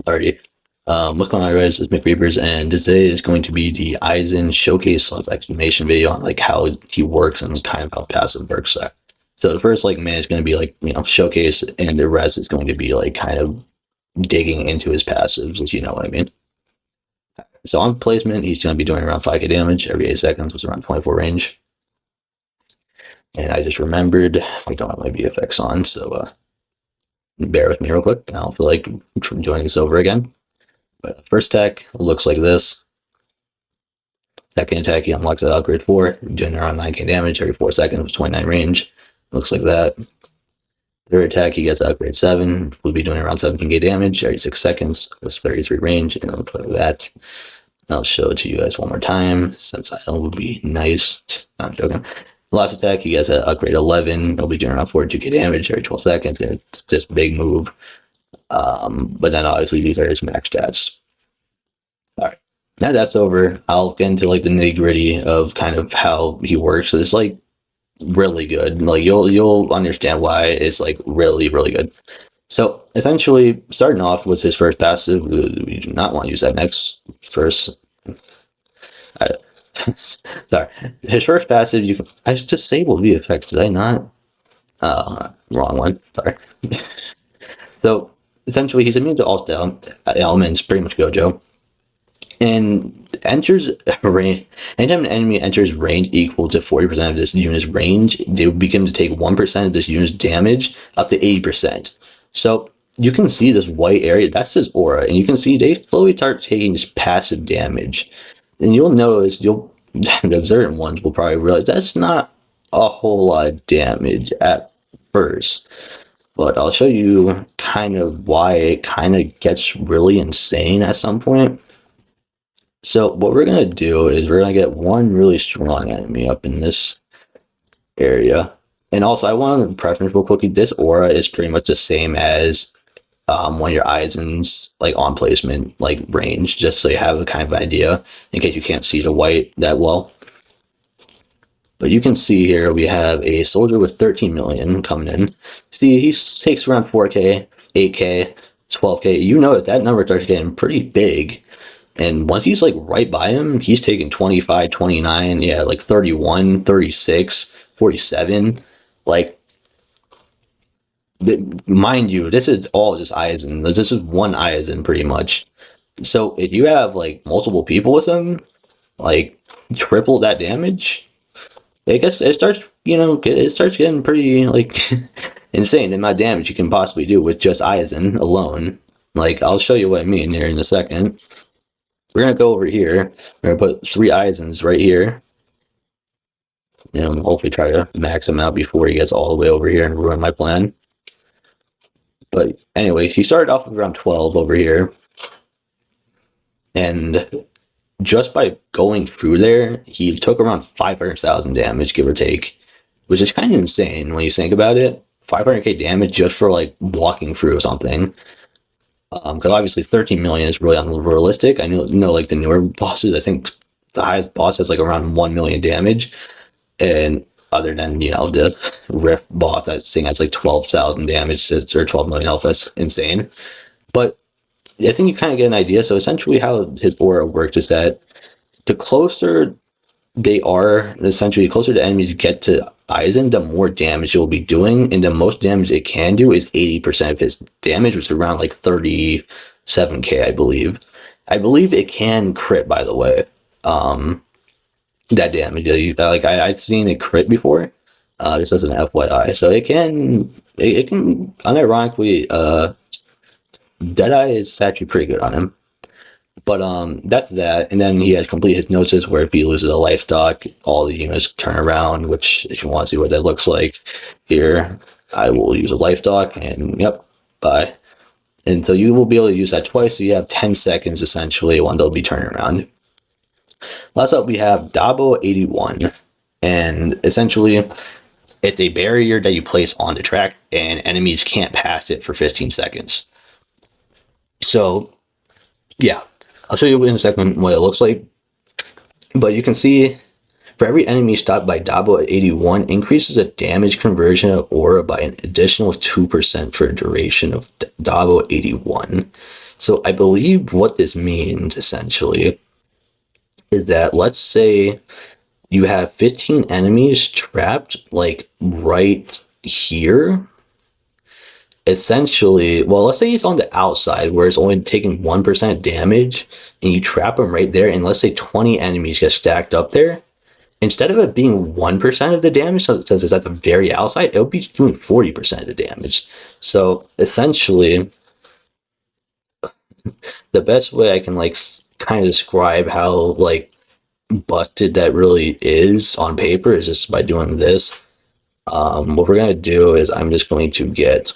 Alrighty. What's going on, guys? It's McReapers, and today is going to be the Eisen showcase / explanation video on like how he works and kind of how passive works. So the first like minute is going to be like showcase, and the rest is going to be like kind of digging into his passives, if you know what I mean. So on placement, he's going to be doing around 5k damage every 8 seconds, with around 24 range. And I just remembered I don't have my VFX on, so bear with me real quick. I don't feel like doing this over again. But first attack looks like this. Second attack, he unlocks the upgrade 4, doing around 9k damage every 4 seconds with 29 range. Looks like that. Third attack, he gets upgrade 7, will be doing around 17k damage every 6 seconds with 33 range, and it looks like that. I'll show it to you guys one more time, since that would be nice. No, I'm joking. Last attack, he gets at upgrade 11. He'll be doing around 42k damage every 12 seconds, and it's just a big move. But then obviously these are his max stats. Alright, now that's over, I'll get into like the nitty gritty of kind of how he works. So it's like really good. Like you'll understand why it's like really good. So essentially, starting off with his first passive, we do not want to use that first. Sorry, his first passive. I just disabled VFX. Did I not? Wrong one. Sorry. So essentially, he's immune to all elements, pretty much Gojo, and enters range. Anytime an enemy enters range equal to 40% of this unit's range, they will begin to take 1% of this unit's damage up to 80%. So you can see this white area, that's his aura, and you can see they slowly start taking this passive damage. And you'll notice, the observant ones will probably realize that's not a whole lot of damage at first. But I'll show you kind of why it kind of gets really insane at some point. So what we're going to do is we're going to get one really strong enemy up in this area. And also, I want to preference real quickly, this aura is pretty much the same as one of your Aizen's like on placement like range, just so you have a kind of idea in case you can't see the white that well. But you can see here we have a soldier with 13 million coming in. See, he takes around 4k, 8k, 12k. You know that number starts getting pretty big. And once he's like right by him, he's taking 25, 29, yeah, like 31, 36, 47. Like, mind you, this is all just Aizen. This is one Aizen pretty much. So if you have like multiple people with him, like triple that damage, I guess it starts, it starts getting pretty like insane the amount of damage you can possibly do with just Aizen alone. Like, I'll show you what I mean here in a second. We're gonna go over here. We're gonna put 3 Aizens right here. Hopefully try to max him out before he gets all the way over here and ruin my plan. But anyway, he started off with around 12 over here. And just by going through there, he took around 500,000 damage, give or take. Which is kind of insane when you think about it. 500k damage just for like walking through something. Because obviously 13 million is really unrealistic. I know like the newer bosses, I think the highest boss has like around 1 million damage. And other than, the Rift boss, that thing has like 12,000 damage or 12 million health. That's insane. But I think you kind of get an idea. So essentially how his aura works is that the closer they are, essentially the closer the enemies get to Aizen, the more damage it will be doing. And the most damage it can do is 80% of his damage, which is around like 37k, I believe. I believe it can crit, by the way. That damage, like I've seen it crit before, just as an FYI. So it can unironically, Deadeye is actually pretty good on him. But that's that, and then he has complete hypnosis, where if he loses a life stock, all the units turn around. Which, if you want to see what that looks like, here I will use a life stock, and yep, bye. And so you will be able to use that twice. So you have 10 seconds essentially when they'll be turning around. Last up, we have Dabo 81, and essentially it's a barrier that you place on the track, and enemies can't pass it for 15 seconds. So, yeah, I'll show you in a second what it looks like. But you can see, for every enemy stopped by Dabo at 81, increases the damage conversion of aura by an additional 2% for a duration of Dabo 81. So I believe what this means essentially is that, let's say you have 15 enemies trapped like right here. Essentially, well, let's say he's on the outside where it's only taking 1% damage, and you trap him right there, and let's say 20 enemies get stacked up there. Instead of it being 1% of the damage, since it's at the very outside, it'll be doing 40% of the damage. So essentially, the best way I can like kind of describe how like busted that really is on paper is just by doing this. What we're gonna do is I'm just going to get,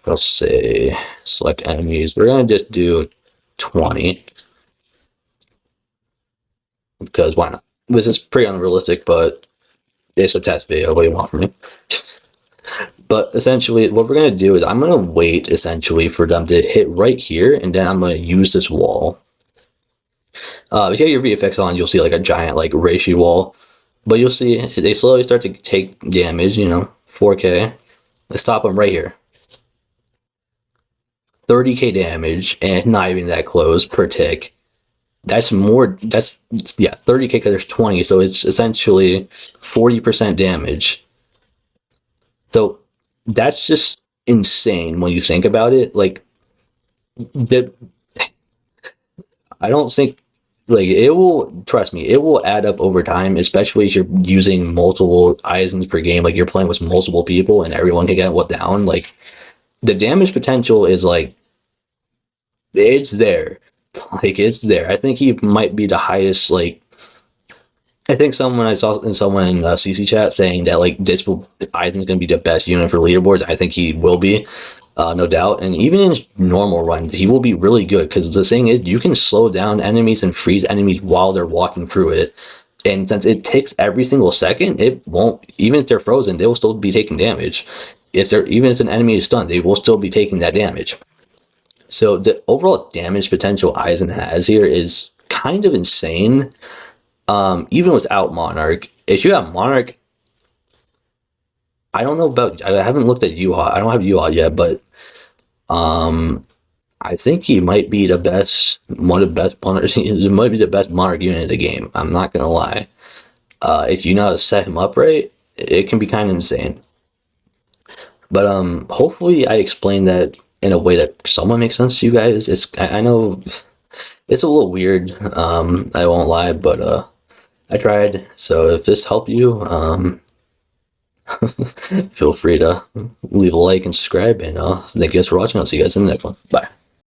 let's say, select enemies. We're gonna just do 20 because why not? This is pretty unrealistic, but it's a test video. What do you want from me? But essentially, what we're gonna do is I'm gonna wait essentially for them to hit right here, and then I'm gonna use this wall. If you have your VFX on, you'll see like a giant like reishi wall, but you'll see they slowly start to take damage. 4K. Let's stop them right here. 30k damage, and not even that close per tick. That's more. That's, yeah, 30k because there's 20, so it's essentially 40% damage. So that's just insane when you think about it. Like, the I don't think, like, it will, trust me, it will add up over time, especially if you're using multiple Eisens per game. Like, you're playing with multiple people and everyone can get what down. Like, the damage potential is like, it's there. Like, it's there. I think he might be the highest. Like, I think I saw someone in CC chat saying that like this will Aizen's gonna be the best unit for leaderboards. I think he will be, no doubt. And even in normal runs, he will be really good because the thing is, you can slow down enemies and freeze enemies while they're walking through it. And since it takes every single second, it won't. Even if they're frozen, they will still be taking damage. Even if an enemy is stunned, they will still be taking that damage. So the overall damage potential Aizen has here is kind of insane. Even without Monarch. If you have Monarch, I don't know about. I haven't looked at Yuha. I don't have Yuha yet, but I think he might be the best. One of the best Monarch. He might be the best Monarch unit in the game. I'm not gonna lie. If you know how to set him up right, it can be kind of insane. But hopefully I explained that in a way that somewhat makes sense to you guys. I know it's a little weird. I won't lie, but I tried. So if this helped you, feel free to leave a like and subscribe. And thank you guys for watching. I'll see you guys in the next one. Bye.